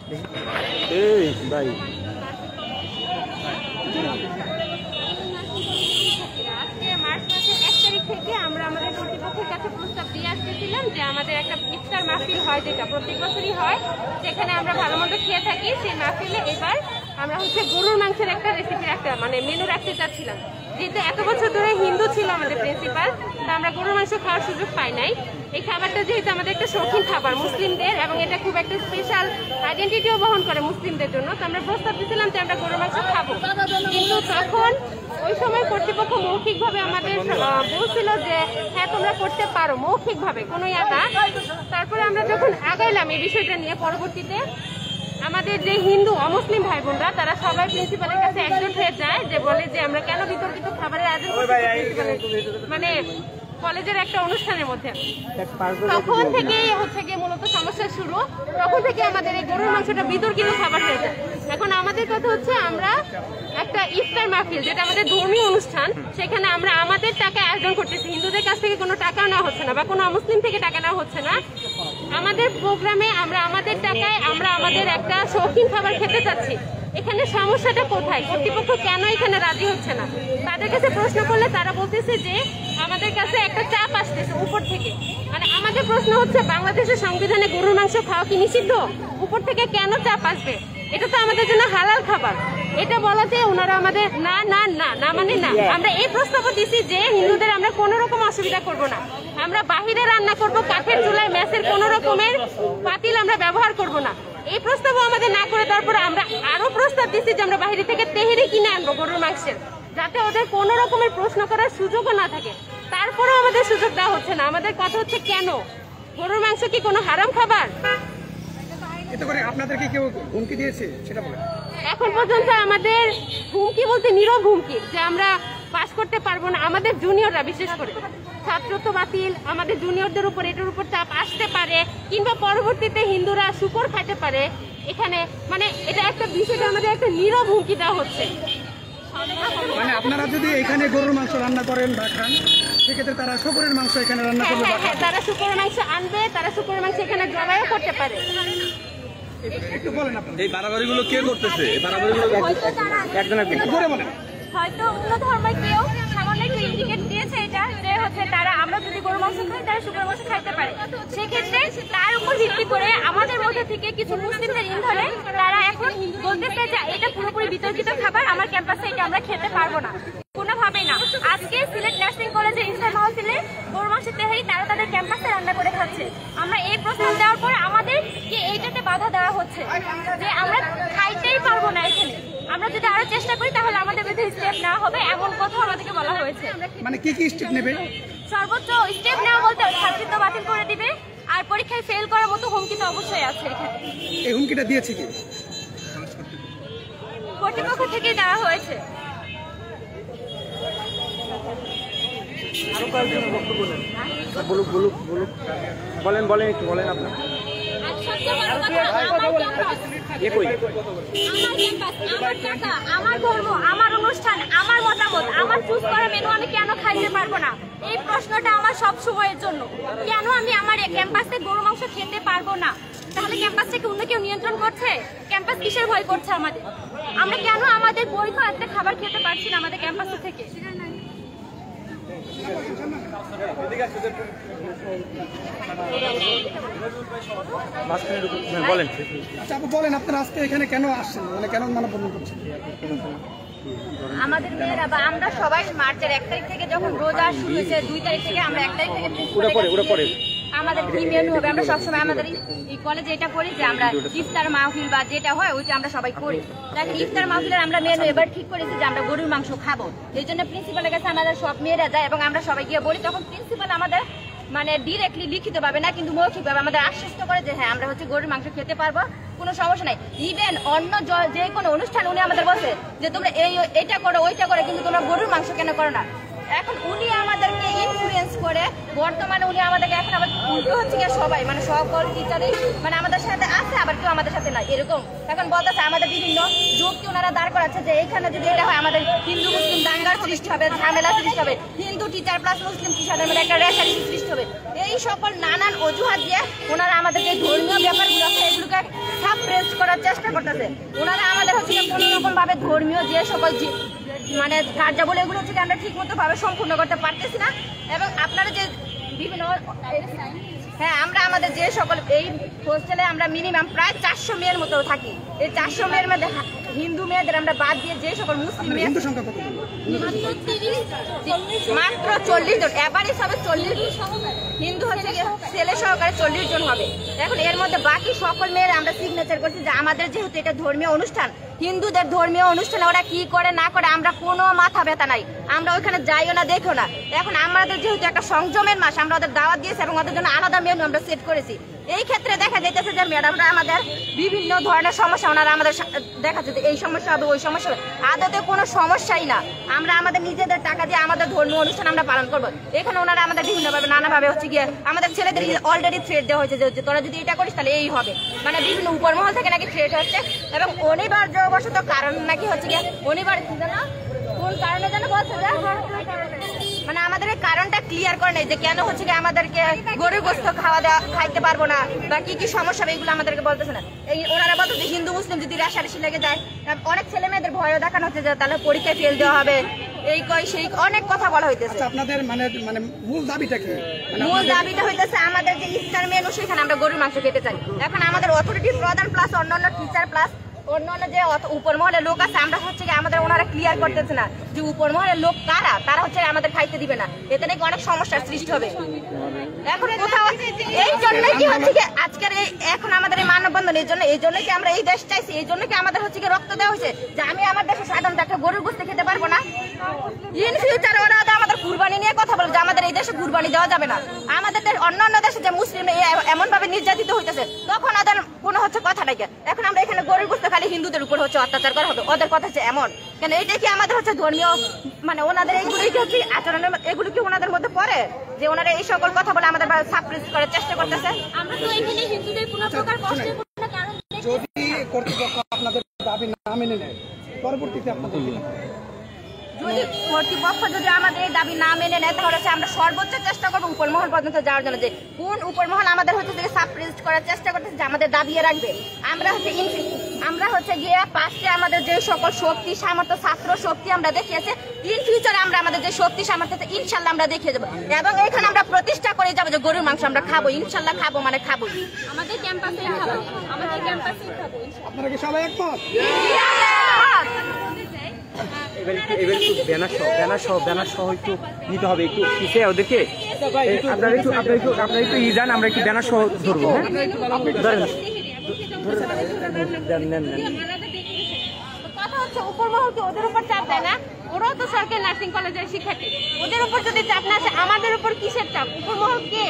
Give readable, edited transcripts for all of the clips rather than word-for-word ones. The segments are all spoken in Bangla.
এই ভাই আজকে মার্চ মাসের 1 তারিখ থেকে আমরা আমাদের কর্তৃপক্ষের কাছে প্রস্তাব দিয়ে আসতেছিলাম যে আমাদের একটা ইফতার মাহফিল হয়, যেটা প্রত্যেক বছরই হয়, সেখানে আমরা ভালো মন্দ খেয়ে থাকি। সেই মাহফিলে এবার আমরা গরুর মাংসের একটা রেসিপির একটা মেনু রাখতে চাচ্ছিলাম। যেহেতু এত বছর ধরে হিন্দু ছিল আমাদের প্রিন্সিপাল, তা আমরা গরুর মাংস খাওয়ার সুযোগ পাই নাই। এই খাবারটা যেহেতু আমাদের একটা শৌখিন খাবার মুসলিমদের, এবং এটা খুব একটা স্পেশাল আইডেন্টিটিও বহন করে মুসলিমদের জন্য, তো আমরা প্রস্তাব দিয়েছিলাম যে আমরা গরুর মাংস খাবো। কিন্তু তখন ওই সময় কর্তৃপক্ষ মৌখিকভাবে আমাদের বলছিল যে হ্যাঁ তোমরা করতে পারো, মৌখিকভাবে কোনো না। তারপরে আমরা যখন আগাইলাম এই বিষয়টা নিয়ে, পরবর্তীতে আমাদের যে হিন্দু অমুসলিম ভাই বোনরা তারা সবাই প্রিন্সিপালের কাছে একজোট হয়ে যায়, যে বলে যে আমরা কেন বিতর্কিত খাবারের আয়োজন কলেজের একটা অনুষ্ঠানের মধ্যে। তখন থেকেই গিয়ে মূলত সমস্যা শুরু। তখন থেকে আমাদের এই গরুর মাংসটা বিতর্কিত খাবার হয়ে যায়। এখন আমাদের কথা হচ্ছে আমরা একটা ইফতার মাহফিল, যেটা আমাদের ধর্মীয় অনুষ্ঠান, সেখানে আমরা আমাদের টাকায় আয়োজন করতেছি। হিন্দুদের কাছ থেকে কোনো টাকা নেওয়া হচ্ছে না বা কোনো মুসলিম থেকে টাকা নেওয়া হচ্ছে না। আমাদের প্রোগ্রামে আমরা আমাদের টাকায় আমরা আমাদের একটা শৌখিন খাবার খেতে চাচ্ছি। এখানে সমস্যাটা কোথায়? কর্তৃপক্ষ কেন এখানে রাজি হচ্ছে না? তাদের কাছে প্রশ্ন করলে তারা বলতেছে যে আমাদের কাছে একটা চাপ আসতেছে উপর থেকে। আমাদের প্রশ্ন হচ্ছে, বাংলাদেশের সংবিধানে গরুর মাংস খাওয়া কি নিষিদ্ধ? উপর থেকে কেন চাপ আসবে? এটা তো আমাদের জন্য হালাল খাবার। এটা বলাতে ওনারা আমাদের না না না না মানে না। আমরা এই প্রস্তাব দিচ্ছি যে হিন্দুদের আমরা কোনো রকম অসুবিধা করব না, আমরা বাহিরে রান্না করব, কাঠের চুলায় ম্যাসের কোনো রকমের পাতিল আমরা ব্যবহার করব না। এই প্রস্তাবও আমাদের না করে তারপরে আমরা আরো প্রস্তাব দিচ্ছি যে আমরা বাইরে থেকে তেহেরি কিনে আনবো গরুর মাংসের, যাতে ওদের কোনো রকমের প্রশ্ন করার সুযোগও না থাকে। তারপরেও আমাদের সুযোগ দেওয়া হচ্ছে না। আমাদের কথা হচ্ছে, কেন গরুর মাংস কি কোনো হারাম খাবার? এতে করে আপনাদেরকে কেউ হুমকি দিয়েছে সেটা বলেন। এখন পর্যন্ত আমাদের হুমকি বলতে নীরব হুমকি, যে আমরা পাস করতে পারবো না। আমাদের জুনিয়ররা, বিশেষ করে ছাত্রত্ব বাতিল, আমাদের জুনিয়রদের উপর এটার উপর চাপ আসতে পারে, কিংবা পরবর্তীতে হিন্দুরা শুকর খাইতে পারে। এখানে এটা একটা বিষয়টা আমাদের একটা নীরব হুমকি দেওয়া হচ্ছে। আপনারা যদি এখানে গরুর মাংস রান্না করেন বা খান, সেক্ষেত্রে তারা শুকরের মাংস এখানে রান্না করবে। হ্যাঁ, তারা শুকরের মাংস আনবে, তারা শুকরের মাংস এখানে জবাইও করতে পারে। একটু বলেন আপনি, এই বাড়াবাড়িগুলো কে করতেছে? এই বাড়াবাড়িগুলো একজন বলেন। হয়তো অন্য ধর্মের কেউ সামান্য একটু ইন্ডিকেট দিয়েছে এটা, যে তারা আমরা যদি গরু মাংস খাই তারা শুকর মাংস খাইতে পারে। সেক্ষেত্রে তার উপর ভিত্তি করে আমাদের মধ্যে থেকে কিছু মুসলিমদের ইন্ধনে তারা এখন বলতেছে যে এটা পুরোপুরি বিতর্কিত খাবার, আমার ক্যাম্পাসে এটা আমরা খেতে পারবো না। কোনোভাবেই না। আজকে সিলেট নার্সিং কলেজে ইফতার মাহফিলে গরু মাংসের তেহারি তারা তাদের ক্যাম্পাসে রান্না করে খাচ্ছে। আমরা এই প্রস্তাব দেওয়ার পরে আমাদের কি এইটাতে বাধা দেওয়া হচ্ছে যে আমরা খাইতেই পারবো না এখানে। আমরা যদি আরো চেষ্টা করি তাহলে আমাদের বিরুদ্ধে স্টেপ নেওয়া হবে, এমন কথা আমাদেরকে বলা হয়েছে। কি স্টেপ নেবে? সর্বোচ্চ স্টেপ নেওয়া বলতে ছাত্রত্ব বাতিল করে দিবে, আর পরীক্ষায় ফেল করার মতো হুমকি তো অবশ্যই আছে এখানে। এই হুমকিটা দিয়েছে কি? কর্তৃপক্ষ থেকেই দেওয়া হয়েছে। বলেন একটু বলেন আপনার। আমার ধর্ম, আমার অনুষ্ঠান, আমার মতামত, আমার চুজ করা মেনু আমি কেন খাইতে পারবো না? এই প্রশ্নটা আমার সব সময়ের জন্য। কেন আমি আমার ক্যাম্পাসে গরু মাংস খেতে পারবো না? তাহলে ক্যাম্পাস থেকে অন্য কেউ নিয়ন্ত্রণ করছে? ক্যাম্পাস কিসের ভয় করছে আমাদের? আমরা কেন আমাদের বৈধ একটা খাবার খেতে পারছি না আমাদের ক্যাম্পাস থেকে? বলেন। আচ্ছা আপু বলেন, আপনারা আজকে এখানে কেন আসছেন, কেন মানববন্ধন করছেন? আমাদের মেয়েরা বা আমরা সবাই মার্চের 1 তারিখ থেকে যখন রোজা শুরু হয়েছে, 2 তারিখ থেকে আমরা 1 তারিখ থেকে আমাদের কি মেনু হবে, আমরা সবসময় আমাদের এই কলেজে এটা করি যে আমরা ইফতার মাহফিল বা যেটা হয় ওইটা আমরা সবাই করি। তাই ইফতার মাহফিলের আমরা মেনু এবার ঠিক করেছি যে আমরা গরুর মাংস খাবো। এই জন্য প্রিন্সিপালের কাছে আমাদের সব মেয়েরা যায় এবং আমরা সবাই গিয়ে বলি। তখন প্রিন্সিপাল আমাদের ডিরেক্টলি লিখিত ভাবে না কিন্তু মৌখিক ভাবে আমাদের আশ্বস্ত করে যে হ্যাঁ আমরা গরুর মাংস খেতে পারবো, কোনো সমস্যা নাই। ইভেন অন্য যে কোনো অনুষ্ঠান উনি আমাদের বলছে যে তোমরা এইটা করো ওইটা করো, কিন্তু তোমরা গরুর মাংস কেন করো না? এখন উনি আমাদেরকে ইনফ্লুয়েন্স করে বর্তমানে উনি আমাদেরকে এখন আবার উল্টো হচ্ছে গিয়ে সবাই সকল টিচারই আমাদের সাথে আছে, আবার কেউ আমাদের সাথে না, এরকম এখন বলতেছে। আমাদের বিভিন্ন যুক্তি ওনারা দাঁড় করাচ্ছে যে এইখানে যদি এটা হয় আমাদের হিন্দু মুসলিম দাঙ্গার সৃষ্টি হবে, ঝামেলা সৃষ্টি হবে, হিন্দু টিচার প্লাস মুসলিম টিচারদের মধ্যে একটা রেশারি সৃষ্টি হবে। এই সকল নানান অজুহাত দিয়ে ওনারা আমাদের যে ধর্মীয় ব্যাপারগুলো আছে এগুলোকে সাপ্রেস করার চেষ্টা করতেছে। ওনারা আমাদের হচ্ছে কোনো রকম ভাবে ধর্মীয় যে সকল মানে কার্যাবলী এগুলো হচ্ছে আমরা ঠিক মতো ভাবে সম্পূর্ণ করতে পারতেছি না। এবং আপনারা যে বিভিন্ন আমরা আমাদের যে সকল এই হোস্টেলে আমরা মিনিমাম প্রায় 400 মেয়ের মতো থাকি। এই 400 মেয়ের মধ্যে হিন্দু মেয়েদের আমরা বাদ দিয়ে যে সকল মুসলিম মেয়ে মাত্র 40 জন, এভারেজ হবে 40 হিন্দু হচ্ছে ছেলে সহকারে 40 জন হবে। এখন এর মধ্যে বাকি সকল মেয়েরা আমরা সিগনেচার করছি যে আমাদের যেহেতু এটা ধর্মীয় অনুষ্ঠান, হিন্দুদের ধর্মীয় অনুষ্ঠানে ওরা কি করে না করে আমরা কোনো মাথা ব্যথা নাই, আমরা ওইখানে যাইও না দেখো না। এখন আমাদের যেহেতু একটা সংযমের মাস, আমরা ওদের দাওয়াত দিয়েছি এবং ওদের জন্য আলাদা মেনু আমরা সেট করেছি। এই ক্ষেত্রে দেখা যাইতেছে যে ম্যাডামরা আমাদের বিভিন্ন ধরনের সমস্যা ওনারা আমাদের দেখাচ্ছে যে এই সমস্যা হবে ওই সমস্যা হবে, আদতে কোনো সমস্যাই না। আমরা আমাদের নিজেদের টাকা দিয়ে আমাদের ধর্মীয় অনুষ্ঠান আমরা পালন করবো। এখানে ওনারা আমাদের বিভিন্নভাবে নানাভাবে হচ্ছে গিয়ে আমাদের ছেলেদের অলরেডি থ্রেট দেওয়া হয়েছে যে তোরা যদি এটা করিস তাহলে এই হবে, মানে বিভিন্ন উপরমহল থেকে নাকি থ্রেট হচ্ছে। এবং অনিবার্যবশত কারণ নাকি হচ্ছে গিয়ে অনিবার্য কোন কারণে যেন বলছে যে মানে আমাদের এই কারণটা ক্লিয়ার করে নেই যে কেন হচ্ছে কি আমাদেরকে গরুর গোস্ত খাইতে পারবো না বা কি কি সমস্যা এগুলো আমাদেরকে বলতেছে না। এই ওনারা বলতো যে হিন্দু মুসলিম যদি রেশারেশি লেগে যায়, অনেক ছেলে মেয়েদের ভয়ও দেখানো হচ্ছে যে তাহলে পরীক্ষায় ফেল দেওয়া হবে, এই কই সেই অনেক কথা বলা হইতেছে। আপনাদের মানে মূল দাবিটা কি? মূল দাবিটা হইতেছে আমাদের যে ইফতার মেনু সেখানে আমরা গরুর মাংস খেতে চাই। এখন আমাদের অথরিটি প্রধান প্লাস অন্যান্য টিচার প্লাস অন্যান্য যে উপর মহলের লোক আছে আমরা হচ্ছে আমাদের ওনারা ক্লিয়ার করতেছে না যে উপর মহলের লোক কারা, তারা হচ্ছে আমাদের খাইতে দিবে না, এতে নাকি অনেক সমস্যার সৃষ্টি হবে। এখন কোথাও এই জন্যই কি হচ্ছে কি আজকের এই এখন আমাদের এই মানববন্ধন এই জন্যই কি আমরা এই দেশ চাইছি, এই জন্য কি আমাদের হচ্ছে কি রক্ত দেওয়া হয়েছে যে আমি আমার দেশে সাধারণত একটা গরুর গোস্ত খেতে পারবো না। ইন ফিউচারে ওরা আমাদের কুরবানি নিয়ে কথা বলে যে আমাদের এই দেশে কুরবানি দেওয়া যাবে না। আমাদের অন্যান্য দেশে যে মুসলিম এমন ভাবে নির্যাতিত হইতেছে তখন ওদের কোনো হচ্ছে কথা নাই। এখন আমরা এখানে গরুর গোস্ত খালি হিন্দুদের উপর হচ্ছে অত্যাচার করা হবে, ওদের কথা হচ্ছে এমন কেন? এটা কি আমাদের হচ্ছে ধর্মীয় মানে ওনাদের এইগুলোই কি হচ্ছে আচরণের এগুলো কি ওনাদের মধ্যে পড়ে যে ওনারা এই সকল কথা বলে আমাদের সাপ্রেস করার চেষ্টা করতেছে? আমরা তো এখানে হিন্দুদের কোনো প্রকার কষ্টের কোনো কারণ নেই। যদি কর্তৃপক্ষ আপনাদের দাবি না মেনে নেয় পরবর্তীতে আপনাদের যদি কর্তৃপক্ষ যদি আমাদের এই দাবি না মেনে নেয় তাহলে আমরা সর্বোচ্চ চেষ্টা করবো উপরমহল পর্যন্ত যাওয়ার জন্য, যে কোন উপরমহল আমাদের হচ্ছে সাপ্রেস করার চেষ্টা করতেছে যে আমাদের দাবি রাখবে। আমরা হচ্ছে গিয়ে পাশে আমাদের যে সকল শক্তি সামর্থ্য ছাত্র শক্তি আমরা দেখিয়েছি, ইন ফিউচারে আমরা আমাদের যে শক্তি সামর্থ্য ইনশাল্লাহ আমরা দেখিয়ে যাবো এবং এখানে আমরা প্রতিষ্ঠা করে যাবো যে গরুর মাংস আমরা খাবো, ইনশাল্লাহ খাবো মানে খাবো, আমাদের ক্যাম্পাসে খাবো, আমাদের ক্যাম্পাসে খাবো। আপনারা কি সবাই একমত? এবার একটু ব্যানার সহ একটু নিতে হবে, একটু পিছিয়ে ওদেরকে আপনারা একটু যান, আমরা একটু ব্যানার সহ ধরবো। কথা হচ্ছে উপরমহলকে ওদের উপর চাপ দেয় না, ওরাও তো সরকারি নার্সিং কলেজের শিক্ষার্থী, ওদের উপর যদি চাপ না আসে আমাদের উপর কিসের চাপ? উপরমহল কে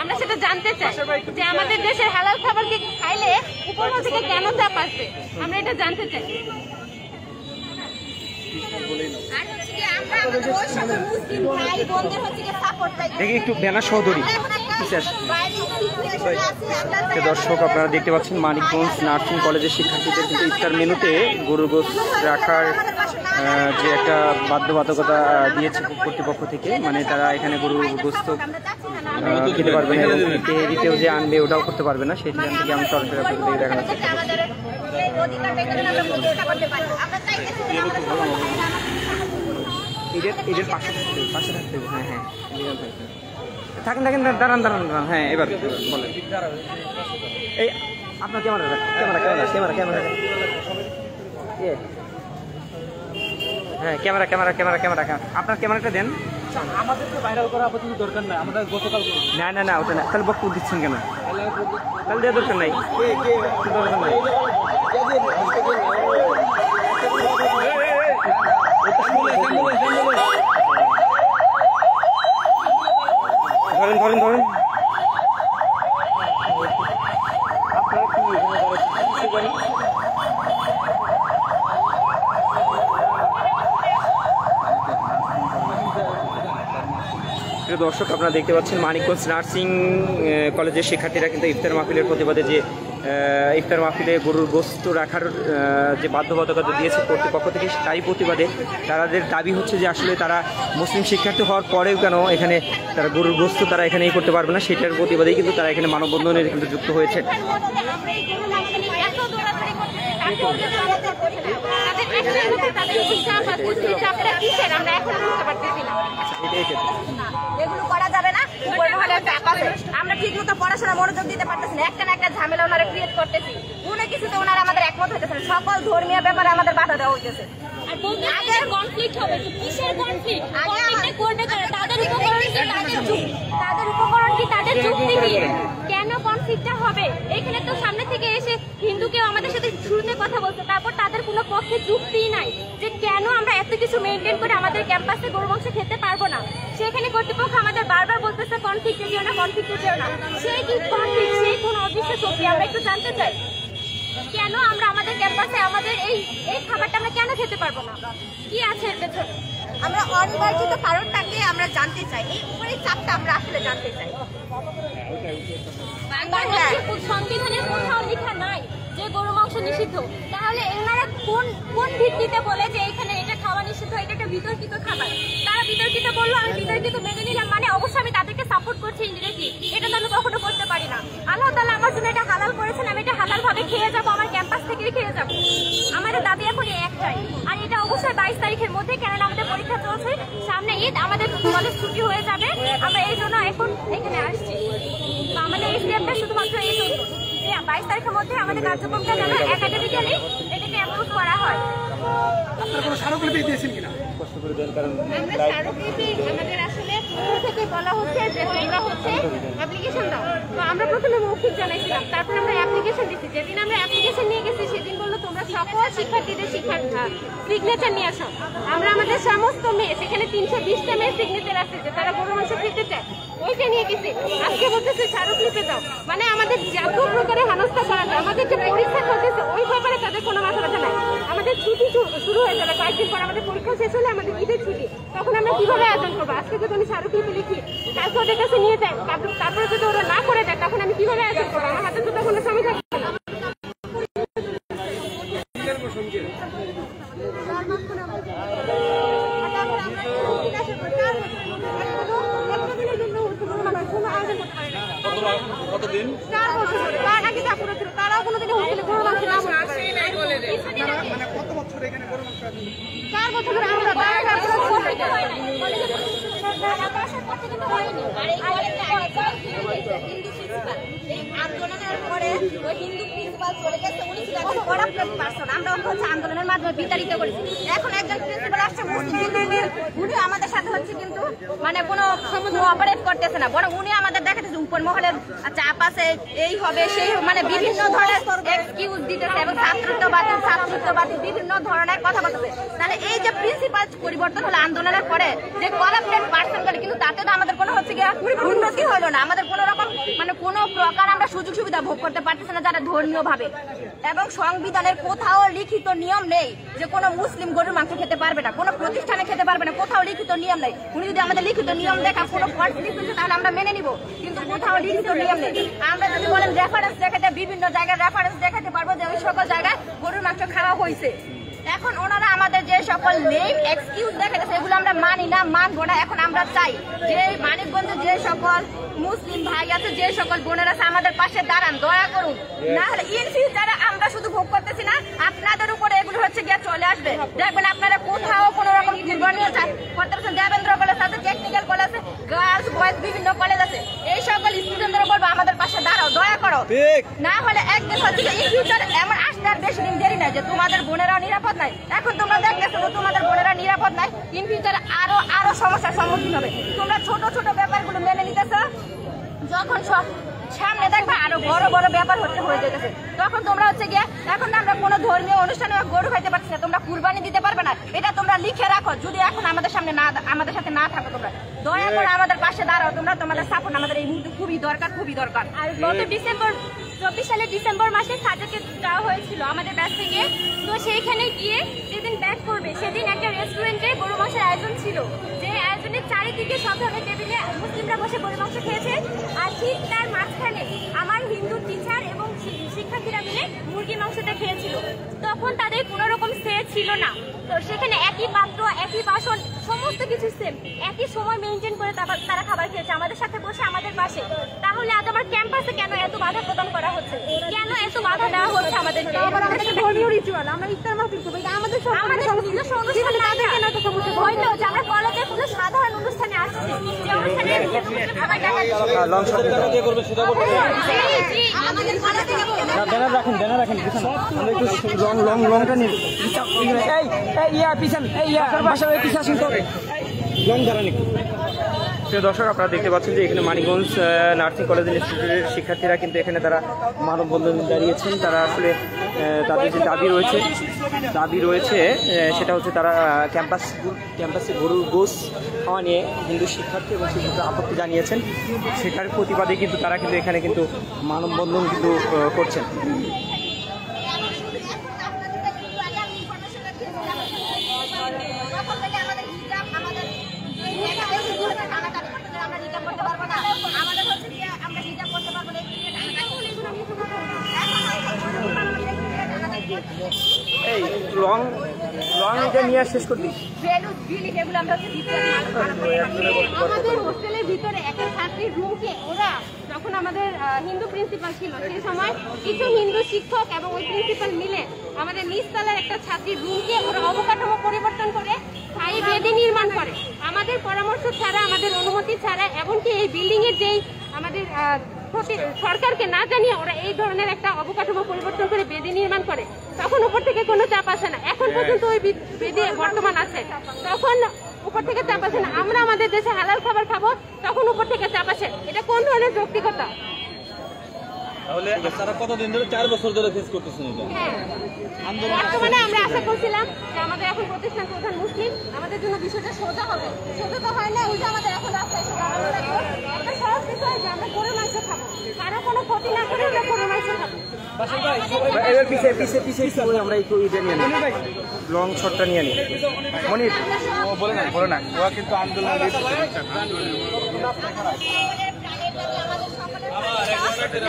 আমরা সেটা জানতে চাই যে আমাদের দেশের হালাল খাবার খাইলে উপরমহল থেকে কেন চাপ আসবে, আমরা এটা জানতে চাই। দেখি একটু ব্যানার সহ ধরি। দর্শক আপনারা দেখতে পাচ্ছেন মানিকগঞ্জ নার্সিং কলেজের শিক্ষার্থীদের কিন্তু ইফতার মেনুতে গরুর গোশত রাখার যে একটা বাধ্যবাধকতা দিয়েছে কর্তৃপক্ষ থেকে, মানে তারা এখানে গরুর গোশত খেতে পারবে না এবং তেহরিতেও যে আনবে ওটাও করতে পারবে না, সেই সেখান থেকে আমি সরাসরি আপনাদের দেখানোর চেষ্টা করছি। এদের পাশে থাকতে হবে। হ্যাঁ থাকেন দাঁড়ান। হ্যাঁ এবার বলেন। এই আপনার ক্যামেরা হ্যাঁ ক্যামেরা আপনার ক্যামেরাটা দেন। আমাদেরকে ভাইরাল করা আপাতত দরকার নাই, আমাদের গতকাল না ওটা না, তাহলে বক্তব্য দিচ্ছেন কেন? তাহলে দেওয়ার দরকার নাই। ধরেন প্রিয় দর্শক, আপনারা দেখতে পাচ্ছেন মানিকগঞ্জ নার্সিং কলেজের শিক্ষার্থীরা কিন্তু ইফতার মাহফিলের প্রতিবাদে যে ইফতার মাহফিলে গরুর গোশত রাখার যে বাধ্যবাধকতা দিয়েছে কর্তৃপক্ষ থেকে, তাই প্রতিবাদে তাদের দাবি হচ্ছে যে আসলে তারা মুসলিম শিক্ষার্থী হওয়ার পরেও কেন এখানে তারা গরুর গোশত তারা এখানে করতে পারবে না, সেটার প্রতিবাদেই কিন্তু তারা এখানে মানববন্ধনে কিন্তু যুক্ত হয়েছে। এগুলো করা যাবে না, আমরা ঠিক মতো পড়াশোনা মনোযোগ দিতে পারতেছি না, একটা না একটা ঝামেলা ওনারা ক্রিয়েট করতেছি, কোনো কিছুতে ওনারা আমাদের একমত হইতেছে না, সকল ধর্মীয় ব্যাপারে আমাদের বাধা দেওয়া হইতেছে। কনফ্লিক্ট হবে তো কিসের কনফ্লিক্ট? কনফ্লিক্টে করবে কারা? তাদের উপকরণ কি তাদের যুক্তি? তাদের উপকরণ কি তাদের যুক্তি কি? কেন কনফ্লিক্টটা হবে? এখানে তো সামনে থেকে এসে হিন্দুকেও আমাদের সাথে শুরুতে কথা বলছে, তারপর তাদের কোনো পক্ষে যুক্তিই নাই যে কেন আমরা এত কিছু মেনটেন করে আমাদের ক্যাম্পাসে গরু মাংস খেতে পারবো না। সেখানে কর্তৃপক্ষ আমাদের বারবার বলতেছে কনফ্লিক্টে যেও না, কনফ্লিক্টে যেও না। সেই কি কনফ্লিক্ট? সেই কোন অদৃশ্য শক্তি? আমরা একটু জানতে চাই কেন আমরা আমাদের ক্যাম্পাসে আমাদের এই খাবারটা আমরা কেন খেতে পারবো না? কি আছে এর পেছনে? আমরা অনিবার্জিত কারণটাকে আমরা জানতে চাই, এই উপরে চাপটা আমরা আসলে জানতে চাই। বাংলাদেশের সংবিধানের কোথাও লেখা নাই যে গরু মাংস নিষিদ্ধ, তাহলে এনারা কোন ভিত্তিতে বলে যে এখানে এটা খাওয়া নিষিদ্ধ, এটা একটা বিতর্কিত খাবার? তারা বিতর্কিত বললো, আমি বিতর্কিত মেনে নিলাম, মানে অবশ্যই আমি তাদেরকে সাপোর্ট করছি ইনডিরেক্টলি। এটা তো আমি কখনো করতে পারি না। আল্লাহ তাআলা আমার জন্য এটা হালাল করেছেন, আমি এটা হালাল ভাবে খেয়ে যাবো, আমার ক্যাম্পাস থেকে খেয়ে যাবো। আমাদের দাবি এখন একটাই, আর এটা অবশ্যই 22 তারিখের মধ্যে, কেননা আমাদের পরীক্ষা চলছে, সামনে ঈদ, আমাদের কলেজ ছুটি হয়ে যাবে, আমরা এই জন্য এখন এখানে আসছি। তো আমাদের এই স্টেপটা শুধুমাত্র এই জন্য যে 22 তারিখের মধ্যে আমাদের কার্যক্রমটা যেন একাডেমিক্যালি এটাকে অ্যাপ্রুভ করা হয়। আপনারা কোনো স্মারকলিপি দিয়েছেন কিনা? আমরা স্মারকলিপি আমাদের আসলে থেকে বলা হচ্ছে যে তোমরা হচ্ছে অ্যাপ্লিকেশন দাও, তো আমরা প্রথমে মৌখিক জানাইছিলাম, তারপর আমরা অ্যাপ্লিকেশন দিচ্ছি। যেদিন আমরা অ্যাপ্লিকেশন নিয়ে গেছি সেদিন বললো তোমরা সকল শিক্ষার্থীদের সিগনেচার নিয়ে আসো। আমরা আমাদের সমস্ত মেয়ে, সেখানে 320টা মেয়ে সিগনেচার আসছে যে তারা গরু মাংস খেতে চায়, ওইটা নিয়ে গেছি। আজকে বলতেছে স্মারকলিপি দাও, মানে আমাদের যত প্রকারে হেনস্থা করা যায়, আমাদের যে পরীক্ষা চলতেছে ওই ব্যাপারে তাদের কোনো মাথা ব্যথা নাই। আমাদের ছুটি শুরু হয়ে যাবে কয়েকদিন পর, আমাদের পরীক্ষা শেষ হলে আমাদের ঈদের ছুটি, তখন আমরা কিভাবে আয়োজন করবো? আজকে যদি আমি স্মারকলিপি লিখি, কালকে ওদের কাছে নিয়ে যাই, তারপরে যদি ওরা না করে দেয়, তখন আমি কিভাবে আয়োজন করবো? আমার হাতে তো তখন সময় থাকবে না। কতদিন? 4 বছর ধরে, তার আগে যা পুরো ছিল তারাও কোনোদিনই হোটেলে গরু মাংস না বলতে পারে। মানে কত বছর এখানে গরু মাংস আছে? 4 বছর ধরে আমরা আন্দোলনের পরে ওই হিন্দু প্রিন্সিপাল চলে গেছে, উনি ছিলেন করাপ্টেড পারসন, আমরা হচ্ছে আন্দোলনের মাধ্যমে বিতাড়িত করেছি। এখন একজন প্রিন্সিপাল আসছে মুসলিম, উনি আমাদের সাথে হচ্ছে কিন্তু মানে কোনো কোঅপারেট করতেছে না, বরং উনি আমাদের দেখাতেছে উপর মহলের চাপ আছে, এই হবে সেই, মানে বিভিন্ন ধরনের এক্সকিউজ দিতেছে এবং ছাত্রত্ববাদী বিভিন্ন ধরনের কথা বলতেছে। তাহলে এই যে প্রিন্সিপাল পরিবর্তন হলো আন্দোলনের পরে, যে করাপ্টেড পারসন করে, কিন্তু তাতে তো আমাদের কোনো হচ্ছে গিয়ে উন্নতি হলো না, আমাদের কোনো রকম মানে কোনো প্রকার আমরা সুযোগ সুবিধা ভোগ করতে পারতেছি না যারা ধর্মীয় ভাবে। এবং সংবিধানের কোথাও লিখিত নিয়ম নেই যে কোনো মুসলিম গরুর মাংস খেতে পারবে না, কোনো প্রতিষ্ঠানে খেতে পারবে না, কোথাও লিখিত নিয়ম নেই। উনি যদি আমাদের লিখিত নিয়ম দেখা কোনো কনফ্লিক্ট হচ্ছে তাহলে আমরা মেনে নিব, কিন্তু কোথাও লিখিত নিয়ম নেই। আমরা যদি বলেন রেফারেন্স দেখাতে, বিভিন্ন জায়গায় রেফারেন্স দেখাতে পারবো যে ওই সকল জায়গায় গরুর মাংস খাওয়া হয়েছে। এখন ওনারা আমাদের যে সকল নেম এক্সকিউজ দেখাচ্ছে এগুলো আমরা মানি না, মানবো না। এখন আমরা চাই যে মানিকগঞ্জে যে সকল মুসলিম ভাই আছে, যে সকল বোনেরা আছে, আমাদের পাশে দাঁড়ান, দয়া করুন, না হলে ইন ফিউচারে আমরা শুধু ভোগ করতেছি না, আপনাদের উপরে এগুলো হচ্ছে গিয়ে চলে আসবে। দেখবেন আপনারা কোথাও কোনো রকম করতে পারছেন, দেবেন্দ্র কলেজ আছে, টেকনিক্যাল কলেজ আছে, গার্লস বয়েজ বিভিন্ন কলেজ আছে, এই সকল স্টুডেন্টদের বলবো আমাদের পাশে দাঁড়াও, দয়া করো, না হলে একদিন হচ্ছে ইন ফিউচার এমন আসতে আর বেশি দিন দেরি নাই যে তোমাদের বোনেরাও নিরাপদ নাই। এখন তোমরা দেখতেছো তোমাদের বোনেরা নিরাপদ নাই, ইন ফিউচারে আরো সমস্যার সম্মুখীন হবে। তোমরা ছোট ছোট ব্যাপারগুলো মেনে নিতেছো, যখন সব সামনে দেখবে আরো বড় বড় ব্যাপার হয়ে যেতেছে, তখন তোমরা হচ্ছে গিয়ে, এখন আমরা কোনো ধর্মীয় অনুষ্ঠানে গরু খাইতে পারছি না, তোমরা কুরবানি দিতে পারবে না, এটা তোমরা লিখে রাখো। যদি এখন আমাদের সামনে না, আমাদের সাথে না থাকো, তোমরা দয়া করে আমাদের পাশে দাঁড়াও, তোমরা তোমাদের সাপোর্ট আমাদের এই মুহূর্তে খুবই দরকার, খুবই দরকার। আর গত 24 সালের ডিসেম্বর মাসে সাজেকে যাওয়া হয়েছিল আমাদের ব্যাচ থেকে, তো সেইখানে গিয়ে যেদিন ব্যাক করবে সেদিন একটা রেস্টুরেন্টে গরু মাংসের আয়োজন ছিল, যে আয়োজন এখানে চারিদিকে সব ধরনের টেবিলে মুসলিমরা বসে গরুর মাংস খেয়েছে, আর ঠিক তার মাঝখানে আমার হিন্দু টিচার এবং শিক্ষার্থীরা মিলে মুরগির মাংসটা খেয়েছিল। তখন তাদের কোনো রকম সে ছিল না, তো সেখানে একই পাত্র একই বাসন সমস্ত কিছু সেম, একই সময় মেনটেন করে তারা খাবার খেয়েছে আমাদের সাথে বসে আমাদের পাশে। তাহলে আজ আমার ক্যাম্পাসে কেন এত বাধা প্রদান করা হচ্ছে, কেন এত বাধা দেওয়া হচ্ছে আমাদেরকে? ধর্মীয় রিচুয়াল আমরা ইফতার মাহফিল করব, এটা আমাদের নিজস্ব অনুষ্ঠান না, হয়তো যে আমরা কলেজের কোনো সাধারণ অনুষ্ঠানে আসছি, যে অনুষ্ঠানে খাবার দেখা ব্যানার রাখেন, ব্যানার রাখেন, আমরা একটু লংটা নিন। প্রিয় দর্শক, আপনারা দেখতে পাচ্ছেন যে এখানে মানিকগঞ্জ নার্সিং কলেজ ইনস্টিটিউটের শিক্ষার্থীরা কিন্তু এখানে তারা মানববন্ধনে দাঁড়িয়েছেন। তারা আসলে তাদের যে দাবি রয়েছে সেটা হচ্ছে তারা ক্যাম্পাসে গরুর গোশ খাওয়া নিয়ে হিন্দু শিক্ষার্থী এবং শিক্ষকরা আপত্তি জানিয়েছেন। সেটার প্রতিবাদে কিন্তু তারা কিন্তু এখানে কিন্তু মানববন্ধন কিন্তু করছেন। এই লং এটা নিয়ে শেষ করবি। আমাদের হোস্টেলের ভিতরে একটা ছাত্রীর রুমকে ওরা যখন আমাদের হিন্দু প্রিন্সিপাল ছিল সেই সময় কিছু হিন্দু শিক্ষক এবং ওই প্রিন্সিপাল মিলে আমাদের নিচতলার একটা ছাত্রীর রুমকে ওরা অবকাঠামো পরিবর্তন করে স্থায়ী বেদি নির্মাণ করে আমাদের পরামর্শ ছাড়া, আমাদের অনুমতি ছাড়া, এমনকি এই বিল্ডিং এর যেই আমাদের সরকারকে না জানিয়ে ওরা এই ধরনের একটা অবকাঠামো পরিবর্তন করে বেদি নির্মাণ করে। তখন উপর থেকে কোনো চাপ আসে না, এখন পর্যন্ত ওই বেদি বর্তমান আছে, তখন উপর থেকে চাপ আসে না। আমরা আমাদের দেশে হালাল খাবার খাবো, তখন উপর থেকে চাপ আসে। এটা কোন ধরনের যৌক্তিকতা? তাহলে আপনারা কতদিন ধরে 4 বছর ধরে ফেস করতেছেন এটা? বর্তমানে আমরা আশা করছিলাম যে আমাদের এখন প্রতিষ্ঠান প্রধান মুসলিম, আমাদের জন্য বিষয়টা সোজা হবে। সোজা তো হয় না, উল্টা আমাদের এখন রাস্তায় একটা সহজ বিষয় যে আমরা গরুর মাংস খাবো, কারো কোনো ক্ষতি না করে আমরা গরুর মাংস খাবো। এবার পিছিয়ে আমরা একটু এটা নিয়ে নিই, লং শটটা নিয়ে নিই। মনির বলে না ও কিন্তু আন্দোলন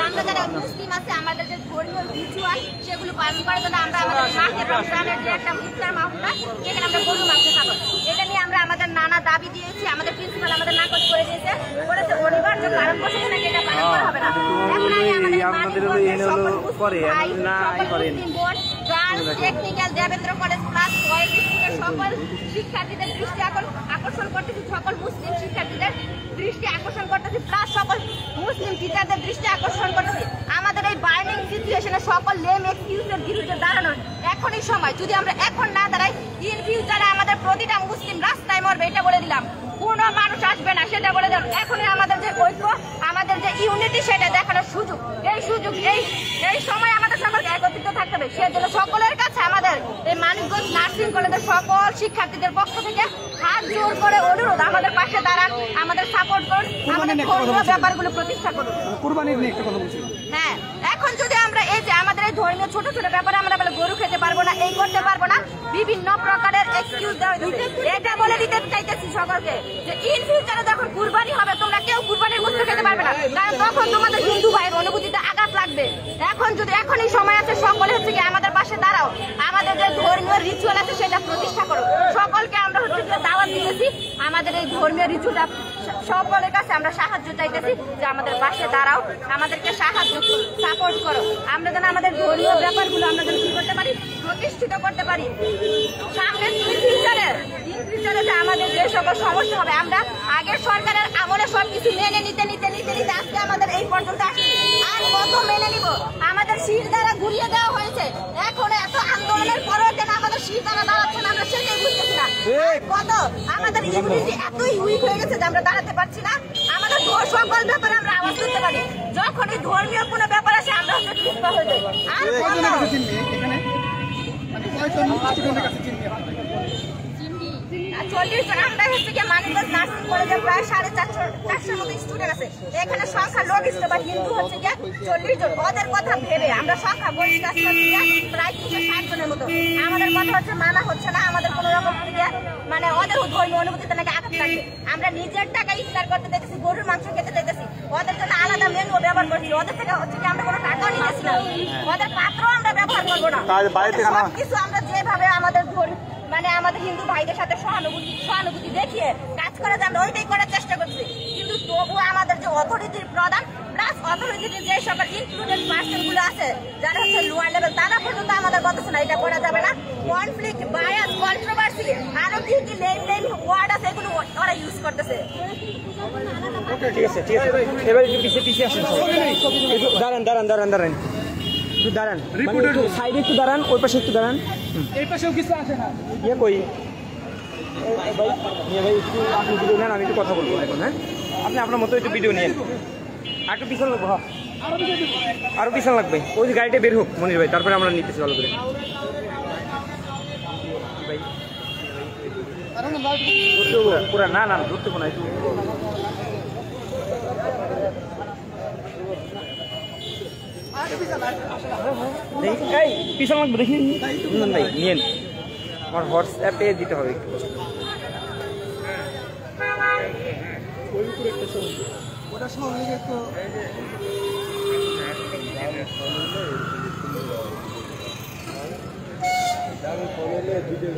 আমরা যারা মুসলিম আছে আমাদের যে ধর্মীয় রিচুয়াল সেগুলো পালন করার জন্য আমরা আমাদের মাঠে রমজানের যে একটা ইফতার মাহফিল এখানে আমরা গরুর মাংস খাবো। এটা নিয়ে আমরা আমাদের নানা দাবি দিয়েছি, আমাদের প্রিন্সিপাল আমাদের নাকচ করে দিয়েছে, বলেছে অনিবার্য কারণ বসে নাকি এটা পালন করা হবে না। এখন আমাদের টেকনিক্যাল দেবেন্দ্র কলেজ প্লাস ওয়েল স্কুলের সকল শিক্ষার্থীদের দৃষ্টি আকর্ষণ করতেছি, সকল মুসলিম শিক্ষার্থীদের দৃষ্টি আকর্ষণ করতেছি, প্লাস সকল মুসলিম টিচারদের দৃষ্টি আকর্ষণ করতেছি আমাদের এই বার্নিং সিচুয়েশনে সকল লেম এক্সকিউজের বিরুদ্ধে দাঁড়ানোর এখনই সময়। যদি আমরা এখন না দাঁড়াই, ইন ফিউচারে আমাদের প্রতিটা মুসলিম রাস্তায় মরবে, এটা বলে দিলাম। কোনো মানুষ আসবে না, সেটা বলে দিলাম। এখনই আমাদের যে ঐক্য, আমাদের যে ইউনিটি, সেটা দেখানোর সুযোগ, এই সময় আমাদের সকলকে একত্রিত থাকতে হবে। সেজন্য সকলের কাছে আমাদের এই মানিকগঞ্জ নার্সিং কলেজের সকল শিক্ষার্থীদের পক্ষ থেকে হাত জোর করে অনুরোধ, আমাদের পাশে দাঁড়ান, আমাদের সাপোর্ট করুন, আমাদের ধর্মীয় ব্যাপারগুলো প্রতিষ্ঠা করুন। কুরবানির নিয়ে একটা কথা বলছি। হ্যাঁ, এখন যদি আমরা এই যে আমাদের এই ধর্মীয় ছোট ছোট ব্যাপারে আমরা বলে গরু খেতে পারবো না, এই করতে পারবো না, বিভিন্ন প্রকারের এক্সকিউজ দেওয়া হচ্ছে, এটা বলে দিতে চাইতেছি সকলকে যে ইন ফিউচারে যখন কুরবানি হবে তোমরা কেউ কুরবানির গোশত খেতে পারবে না, কারণ তখন তোমাদের হিন্দু ভাইয়ের অনুভূতিতে আঘাত লাগবে। এখন এই সময় আছে, সকলে হচ্ছে কি আমাদের পাশে দাঁড়াও, আমাদের যে ধর্মীয় রিচুয়াল আছে সেটা প্রতিষ্ঠা করো। সকলকে আমরা হচ্ছে কি দাওয়াত দিতেছি, আমাদের এই ধর্মীয় রিচুয়ালটা সকলের কাছে আমরা সাহায্য চাইতেছি যে আমাদের পাশে দাঁড়াও, আমাদেরকে সাহায্য সাপোর্ট করো, আমরা যেন আমাদের ধর্মীয় ব্যাপারগুলো আমরা যেন কি করতে পারি, প্রতিষ্ঠিত করতে পারি। সামনে ফিউচারে যে আমাদের যে সকল সমস্যা হবে, আমরা আগের সরকারের আমলে সবকিছু মেনে নিতে আজকে আমাদের এই পর্যন্ত আসছি, আর কত মেনে নিব? আমাদের শির দ্বারা ঘুরিয়ে দেওয়া হয়েছে, এখন এত আন্দোলনের পরেও কেন আমাদের শির দ্বারা দাঁড়াচ্ছে না, আমরা সেটাই বুঝতেছি না। কত আমাদের ইমিউনিটি এতই উইক হয়ে গেছে যে আমরা দাঁড়াতে পারছি না। আমাদের সকল ব্যাপারে আমরা আওয়াজ তুলতে পারি, যখনই ধর্মীয় কোনো ব্যাপার আসে আমরা হচ্ছে ক্ষিপ্ত হয়ে যাই। আর 40 জন আমরা হচ্ছে কি মানিকগঞ্জ নার্সিং কলেজে প্রায় 450 মতো স্টুডেন্ট আছে, এখানে সংখ্যা লোক বা হিন্দু হচ্ছে কি 40 জন। ওদের কথা ভেবে আমরা সংখ্যা গরিষ্ঠ প্রায় 360 জনের মতো, আমাদের কথা হচ্ছে মানা হচ্ছে না, আমাদের কোনো রকম মানে ওদের ধর্মীয় অনুভূতিতে নাকি আঘাত লাগবে। আমরা নিজের টাকা ইফতার করতে দেখেছি, গরুর মাংস খেতে দেখেছি, ওদের জন্য আলাদা মেনু ব্যবহার করছি, ওদের থেকে হচ্ছে কি আমরা কোনো টাকাও নিতেছি না, ওদের পাত্র আমরা ব্যবহার করবো না। সবকিছু আমরা যেভাবে আমাদের মানে আমাদের হিন্দু ভাইদের সাথে সহানুভূতি দেখিয়ে কাজ করা যায় আমরা ওইটাই করার চেষ্টা করছি, কিন্তু তবু আমাদের যে অথরিটির প্রধান প্লাস অথরিটির যে সকল ইনক্লুডেড পার্সন গুলো আছে যারা হচ্ছে লোয়ার লেভেল, তারা পর্যন্ত আমাদের বলতেছে না এটা করা যাবে না। কনফ্লিক্ট, বায়াস, কন্ট্রোভার্সি আরো কি কি নেম ওয়ার্ড আছে এগুলো ওরা ইউজ করতেছে। ঠিক আছে ঠিক আছে, এবার একটু পিছিয়ে আসেন, দাঁড়ান দাঁড়ান দাঁড়ান দাঁড়ান একটু দাঁড়ান, সাইডে একটু দাঁড়ান, ওই পাশে একটু দাঁড়ান, এই পাশেও কিছু আসে না। ইয়ে কই ভাই, ভাই একটু আপনি ভিডিও নেন, আমি একটু কথা বলবো এখন। হ্যাঁ, আপনি আপনার মতো একটু ভিডিও নিন, আর একটু পিছন লাগবো, আরো পিছন লাগবে, ওই যে গাড়িটা বের হোক মনির ভাই, তারপরে আমরা নিতেছি ভালো করে। পুরা না না ধরতে না একটু পিছন লাগবে, দেখি ভাই নিয়েন, আমার হোয়াটসঅ্যাপে দিতে হবে একটু। ভিডিও